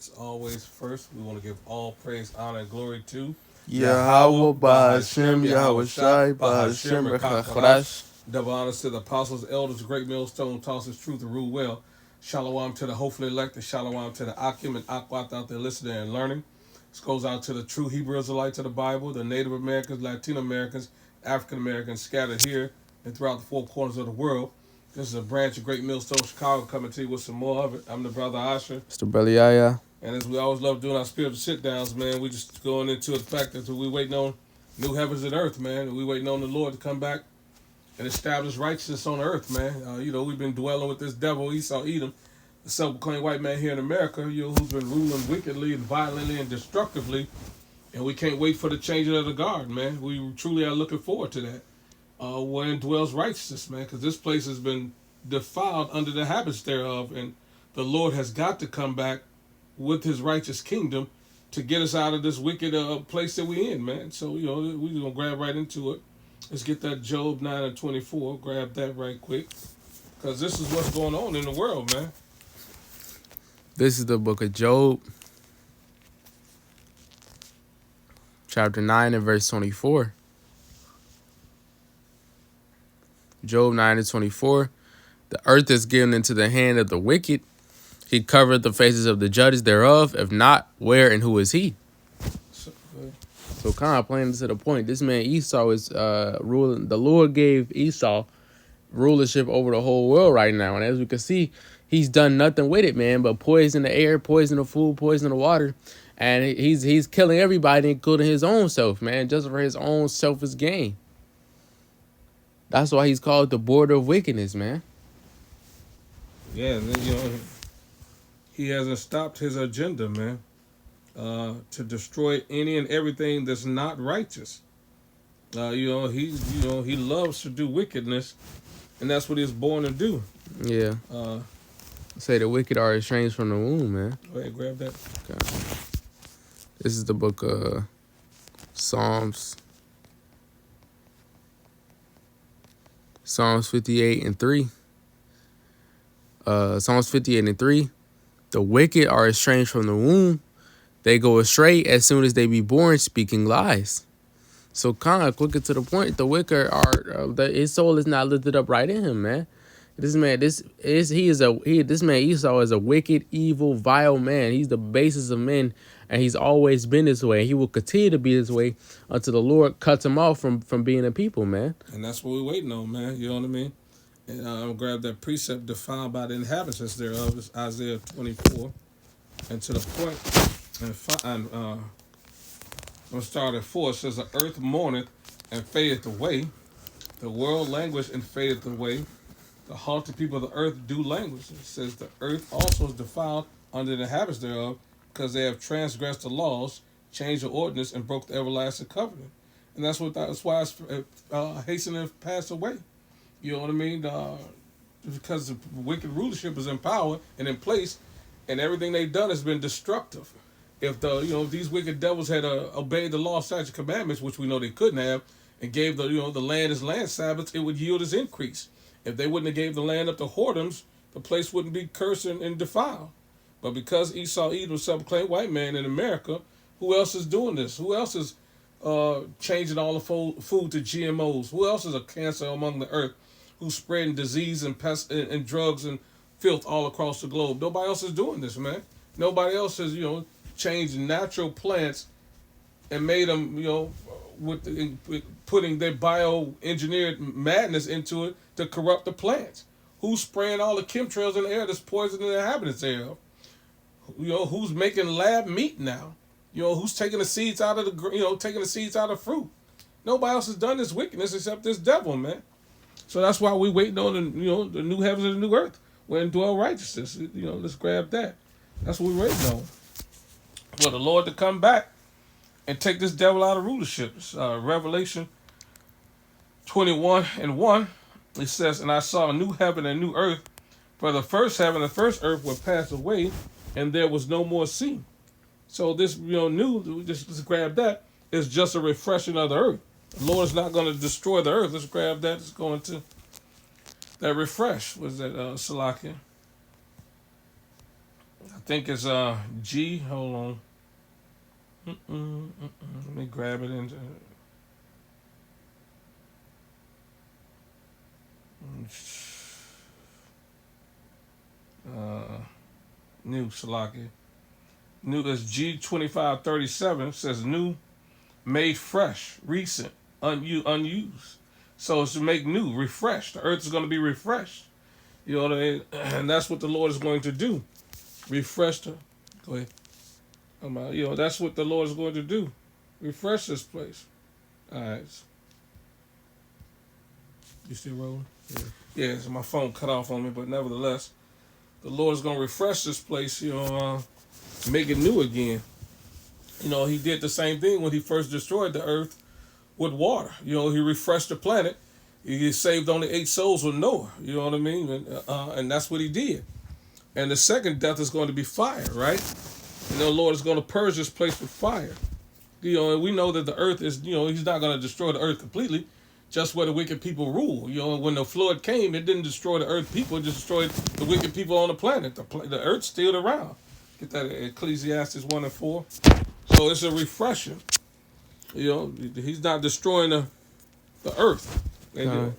As always, first, we want to give all praise, honor, and glory to Yahweh, Yahweh Bahashem, Bahashem Yahweh Yahweh Shai, Shai Bahashem, Bahashem Rekakwadash. Rekachodash. Double honors to the apostles, elders, great millstone, tosses truth and rule well. Shalom to the hopefully elected, shalom to the Akim and Akwat out there listening and learning. This goes out to the true Hebrew Israelites of the Bible, the Native Americans, Latino Americans, African Americans scattered here and throughout the four corners of the world. This is a branch of Great Millstone Chicago coming to you with some more of it. I'm the brother Asher. Mr. Beliaya. And as we always love doing our spiritual sit downs, man, we just going into the fact that we waiting on new heavens and earth, man. We waiting on the Lord to come back and establish righteousness on earth, man. We've been dwelling with this devil, Esau Edom, the self-proclaimed white man here in America, who's been ruling wickedly and violently and destructively. And we can't wait for the changing of the guard, man. We truly are looking forward to that. Wherein dwells righteousness, man, because this place has been defiled under the habits thereof. And the Lord has got to come back with his righteous kingdom to get us out of this wicked place that we in, man. So, we're going to grab right into it. Let's get that Job 9 and 24. Grab that right quick. Because this is what's going on in the world, man. This is the book of Job, chapter 9 and verse 24. Job 9 and 24. The earth is given into the hand of the wicked. He covered the faces of the judges thereof. If not, where and who is he? So kind of playing to the point, this man Esau is ruling. The Lord gave Esau rulership over the whole world right now. And as we can see, he's done nothing with it, man, but poison the air, poison the food, poison the water. And he's killing everybody, including his own self, man, just for his own selfish gain. That's why he's called the border of wickedness, man. Yeah, he hasn't stopped his agenda, man, to destroy any and everything that's not righteous. He loves to do wickedness, and that's what he's born to do. Yeah. Say the wicked are estranged from the womb, man. Go ahead, grab that. Okay. This is the book of Psalms. Psalms 58 and 3. Psalms 58 and 3. The wicked are estranged from the womb. They go astray as soon as they be born, speaking lies. So kind of quicker to the point, the wicked are his soul is not lifted up right in him, man. This man Esau is a wicked, evil, vile man. He's the basis of men, and he's always been this way. He will continue to be this way until the Lord cuts him off from being a people, man. And that's what we're waiting on, man. You know what I mean? And I'm going to grab that precept defined by the inhabitants thereof. It's Isaiah 24. And to the point, I'm going to start at 4. It says, the earth mourneth and fadeth away. The world languisheth and fadeth away. The haughty people of the earth do languish. It says, the earth also is defiled under the habits thereof, because they have transgressed the laws, changed the ordinance, and broke the everlasting covenant. And that's why it's hastening to pass away. You know what I mean? Because the wicked rulership is in power and in place, and everything they've done has been destructive. If these wicked devils had obeyed the law, statutes, and commandments, which we know they couldn't have, and gave the land its land Sabbaths, it would yield its increase. If they wouldn't have gave the land up to whoredoms, the place wouldn't be cursed and defiled. But because Esau Edom, self-proclaimed white man in America, who else is doing this? Who else is changing all the food to GMOs? Who else is a cancer among the earth? Who's spreading disease and pest and drugs and filth all across the globe? Nobody else is doing this, man. Nobody else has, changed natural plants and made them, with putting their bioengineered madness into it to corrupt the plants. Who's spraying all the chemtrails in the air that's poisoning the inhabitants thereof? Who's making lab meat now? Who's taking the seeds out of the fruit? Nobody else has done this wickedness except this devil, man. So that's why we waiting on the new heavens and the new earth, wherein dwell righteousness. Let's grab that. That's what we're waiting on. For the Lord to come back and take this devil out of rulership. Revelation 21 and 1. It says, and I saw a new heaven and a new earth, for the first heaven and the first earth were passed away, and there was no more sea. So this, new, just grab that, is just a refreshing of the earth. The Lord is not going to destroy the earth. Let's grab that. It's going to that refresh. Was that Salakia? I think it's G. Hold on. Let me grab it and. New Salaki. New is G2537 says new, made fresh, recent, unused. So it's to make new, refreshed. The earth is going to be refreshed. You know what I mean? And that's what the Lord is going to do. Refresh the. Go ahead. You know, that's what the Lord is going to do. Refresh this place. All right. You still rolling? Yeah, so my phone cut off on me, but nevertheless, the Lord is going to refresh this place, you know, make it new again. You know, he did the same thing when he first destroyed the earth with water. You know, he refreshed the planet. He saved only 8 souls with Noah. You know what I mean? And that's what he did. And the second death is going to be fire, right? And the Lord is going to purge this place with fire. You know, and we know that the earth is, you know, he's not going to destroy the earth completely, just where the wicked people rule. You know, when the flood came, it didn't destroy the earth people, it just destroyed the wicked people on the planet. The earth's still around. Get that Ecclesiastes 1 and 4. So it's a refreshing. You know, he's not destroying the earth. And, you know,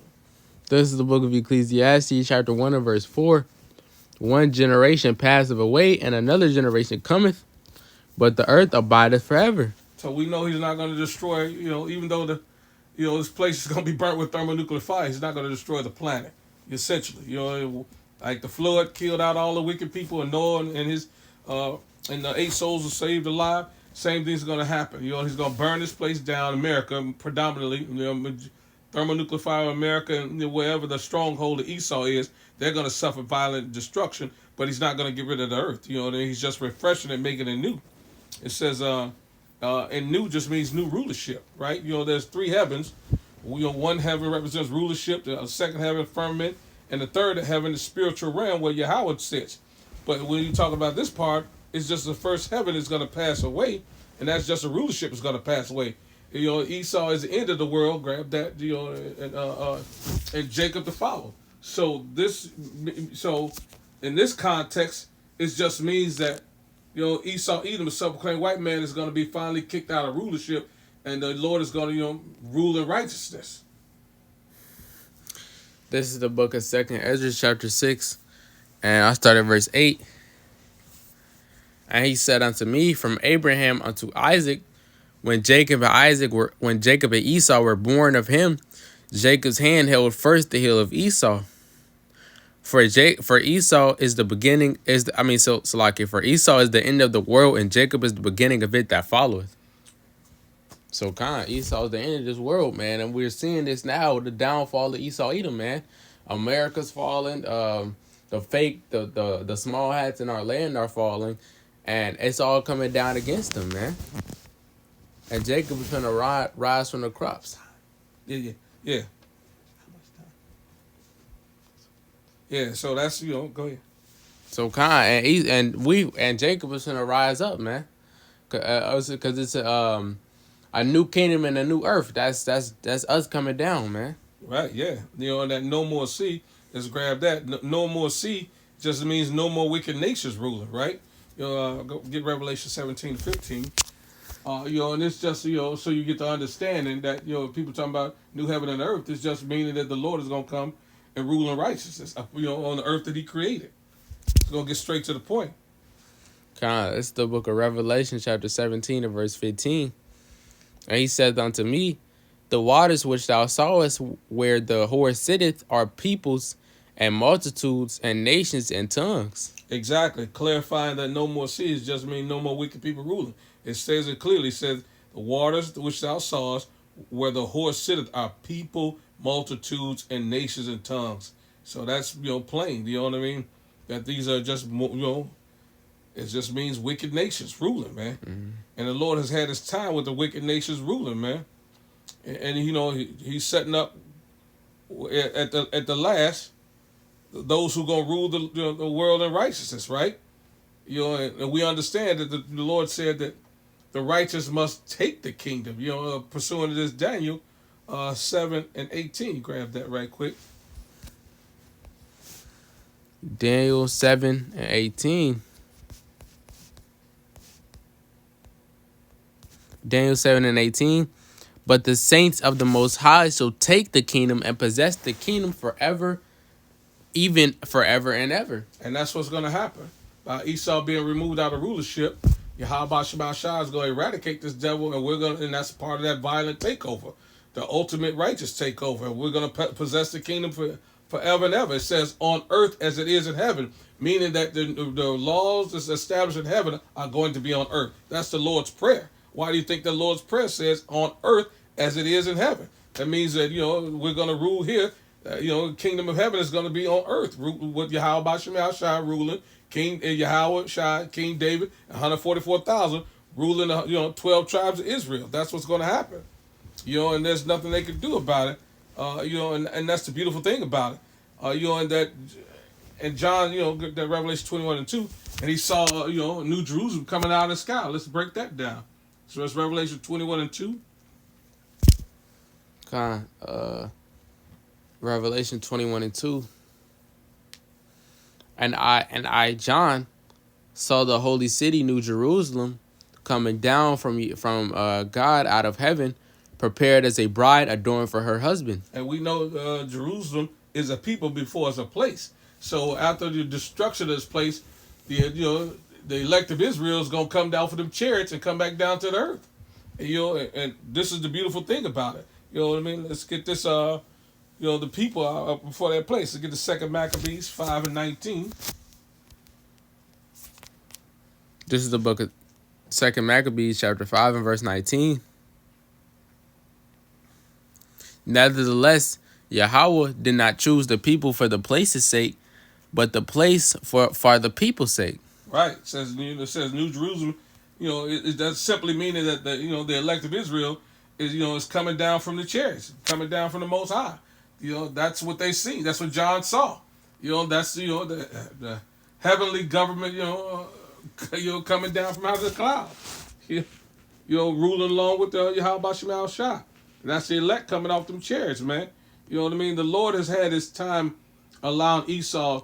This is the book of Ecclesiastes, chapter 1 and verse 4. One generation passeth away, and another generation cometh, but the earth abideth forever. so we know he's not going to destroy, you know, even though this place is going to be burnt with thermonuclear fire, he's not going to destroy the planet, essentially. You know, like the flood killed out all the wicked people, and Noah and his and the 8 souls were saved alive. Same thing's going to happen. You know, he's going to burn this place down, America, predominantly, you know, thermonuclear fire in America, and wherever the stronghold of Esau is, they're going to suffer violent destruction, but he's not going to get rid of the earth. You know, he's just refreshing and making it new. It says, and new just means new rulership, right? You know, there's 3 heavens. You know, one heaven represents rulership, the second heaven, firmament, and the third heaven is spiritual realm where Yahweh sits. But when you talk about this part, it's just the first heaven is going to pass away, and that's just the rulership is going to pass away. You know, Esau is the end of the world. Grab that, you know, and Jacob to follow. So in this context, it just means that, you know, Esau, Edom, the self-proclaimed white man, is going to be finally kicked out of rulership, and the Lord is going to, you know, rule in righteousness. This is the book of 2nd Ezra, chapter 6, and I start at verse 8. And he said unto me, from Abraham unto Isaac, when Jacob and Esau were born of him, Jacob's hand held first the heel of Esau. For Esau is the beginning for Esau is the end of the world, and Jacob is the beginning of it that followeth. So Esau is the end of this world, man, and we're seeing this now, the downfall of Esau Edom, man. America's falling, the small hats in our land are falling, and it's all coming down against them, man. And Jacob is gonna rise from the crops. Yeah. Yeah, so that's, you know, go ahead. So and Jacob is gonna rise up, man, because it's a new kingdom and a new earth. That's us coming down, man. Right, yeah. You know, and that no more sea, let's grab that. No more sea just means no more wicked nations ruling, right? You know, go get Revelation 17:15. You know, and it's just, you know, so you get the understanding that, you know, people talking about new heaven and earth, it's just meaning that the Lord is going to come and rule in righteousness, you know, on the earth that he created. It's going to get straight to the point. It's the book of Revelation, chapter 17 and verse 15. And he said unto me, the waters which thou sawest where the horse sitteth are peoples and multitudes and nations and tongues. Exactly. Clarifying that no more seas just mean no more wicked people ruling. It says it clearly. It says the waters which thou sawest where the horse sitteth are people, multitudes, and nations and tongues. So that's, you know, plain. You know what I mean? That these are just, you know, it just means wicked nations ruling, man. Mm-hmm. And the Lord has had his time with the wicked nations ruling, man. And you know, he's setting up at the last those who gonna rule the world in righteousness, right? You know, and we understand that the Lord said that the righteous must take the kingdom. You know, pursuant to this Daniel 7 and 18. Grab that right quick. Daniel 7 and 18. Daniel 7:18. But the saints of the Most High shall take the kingdom and possess the kingdom forever, even forever and ever. And that's what's going to happen. By Esau being removed out of rulership, Yahweh Shema Shah is going to eradicate this devil, and that's part of that violent takeover, the ultimate righteous takeover. And we're going to possess the kingdom forever and ever. It says on earth as it is in heaven, meaning that the laws that's established in heaven are going to be on earth. That's the Lord's Prayer. Why do you think the Lord's Prayer says on earth as it is in heaven? That means that, we're going to rule here. The kingdom of heaven is going to be on earth with Yahweh Shema Shai ruling, King Yahweh Shai, King David, 144,000 ruling 12 tribes of Israel. That's what's going to happen. And there's nothing they can do about it. And that's the beautiful thing about it. And that, and John, that Revelation 21:2, and he saw, New Jerusalem coming out of the sky. Let's break that down. So it's Revelation 21:2. Revelation 21:2. And I, John, saw the holy city, New Jerusalem, coming down from God out of heaven, prepared as a bride adorned for her husband. And we know Jerusalem is a people before it's a place. So after the destruction of this place, the elect of Israel is going to come down for them chariots and come back down to the earth. And this is the beautiful thing about it. You know what I mean? Let's get this, the people up before that place. Let's get the 2nd Maccabees 5:19. This is the book of 2nd Maccabees, chapter 5 and verse 19. Nevertheless, Yahweh did not choose the people for the place's sake, but the place for the people's sake. Right. It says New Jerusalem. It does simply meaning that the elect of Israel is coming down from the chariots, coming down from the Most High. That's what they see. That's what John saw. That's the heavenly government. Coming down from out of the cloud. Ruling along with the Yahweh Shema Shah. And that's the elect coming off them chariots, man. You know what I mean? The Lord has had his time allowing Esau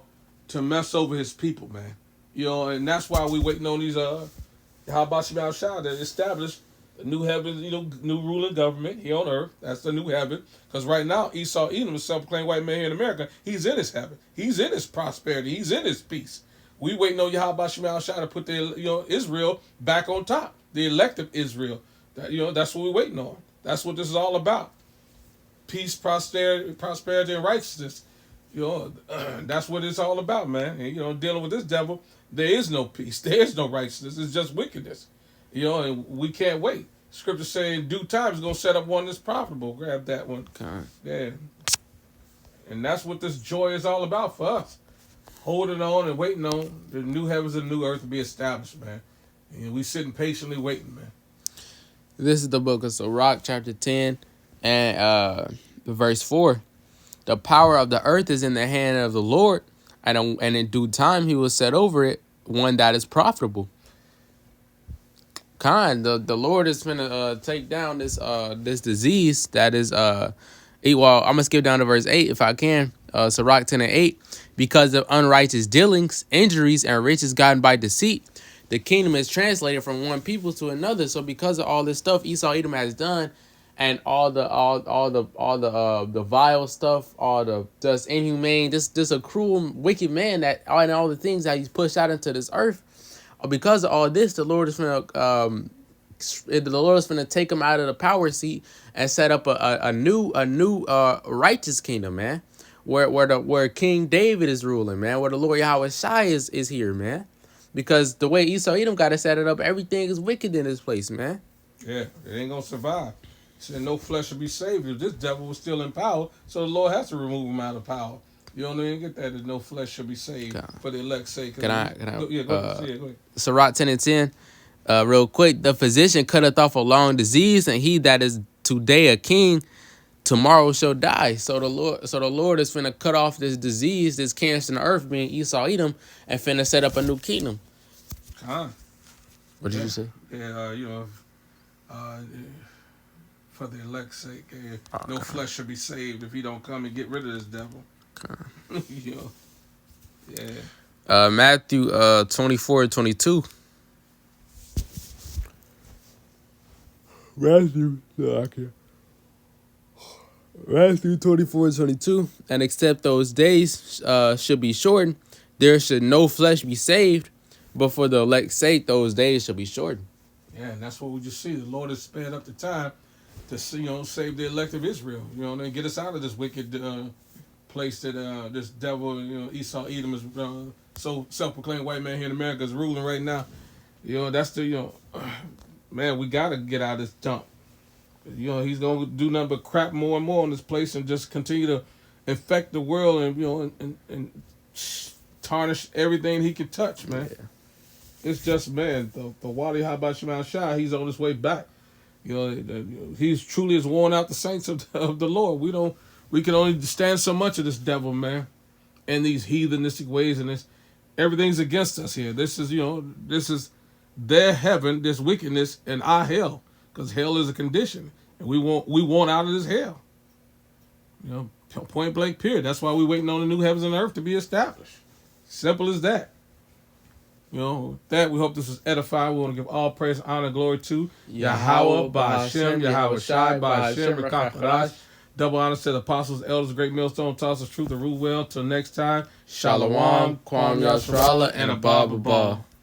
to mess over his people, man. And that's why we waiting on these Yahweh Shema Shah to establish the new heaven, new ruling government here on earth. That's the new heaven. Because right now, Esau Edom, the self-proclaimed white man here in America, he's in his heaven. He's in his prosperity. He's in his peace. We waiting on Yahweh Shema Shah to put the Israel back on top, the elect of Israel. That's what we're waiting on. That's what this is all about. Peace, prosperity, and righteousness. That's what it's all about, man. And, dealing with this devil, there is no peace. There is no righteousness. It's just wickedness. And we can't wait. Scripture saying due time is going to set up one that's profitable. Grab that one. God. Yeah. And that's what this joy is all about for us. Holding on and waiting on the new heavens and new earth to be established, man. And we sitting patiently waiting, man. This is the book of Sirach, chapter 10, and verse 4. The power of the earth is in the hand of the Lord, and in due time he will set over it one that is profitable. The Lord is going to take down this disease that is I'm gonna skip down to verse 8 if I can. Sirach 10:8. Because of unrighteous dealings, injuries, and riches gotten by deceit, the kingdom is translated from one people to another. So because of all this stuff Esau Edom has done, and all the vile stuff, all the just inhumane, just a cruel, wicked man and all the things that he's pushed out into this earth, because of all this, the Lord is gonna take him out of the power seat and set up a new righteous kingdom, man. Where King David is ruling, man. Where the Lord Yahweh Shai is here, man. Because the way Esau Edom got to set it up, everything is wicked in this place, man. Yeah, it ain't going to survive. He said no flesh will be saved if this devil was still in power, so the Lord has to remove him out of power. You don't even get that no flesh shall be saved for the elect's sake. Can I? Go ahead. Sirach 10:10, real quick. The physician cutteth off a long disease, and he that is today a king, tomorrow shall die. So the Lord is finna cut off this disease, this cancer in the earth, being Esau Edom, and finna set up a new kingdom. What did you say? Yeah, for the elect's sake, no flesh shall be saved if he don't come and get rid of this devil. Yeah. Matthew 24:22. Matthew 24:22. And except those days should be shortened, there should no flesh be saved, but for the elect's sake, those days shall be shortened. Yeah, and that's what we just see. The Lord has sped up the time to save the elect of Israel. And get us out of this wicked place that this devil, Esau, Edom is so self-proclaimed white man here in America is ruling right now. That's the man. We gotta get out of this dump. He's gonna do nothing but crap more and more on this place and just continue to infect the world and tarnish everything he can touch, man. Yeah. It's just, man, the Wadi Habashiman Shah, he's on his way back. He's truly has worn out the saints of the Lord. We can only stand so much of this devil, man, and these heathenistic ways, and everything's against us here. This is their heaven, this wickedness, and our hell, because hell is a condition, and we want out of this hell. Point blank, period. That's why we're waiting on the new heavens and earth to be established. Simple as that. With that, we hope this was edifying. We want to give all praise, honor, glory to Yahweh, Ba'Hashem, Yahweh Shai, Ba'Hashem, Rekah Kadash. Double honor to the apostles, elders, great millstone, toss of truth, and rule well. Till next time, Shalom, Kwam Yasharallah, and Abba Abba.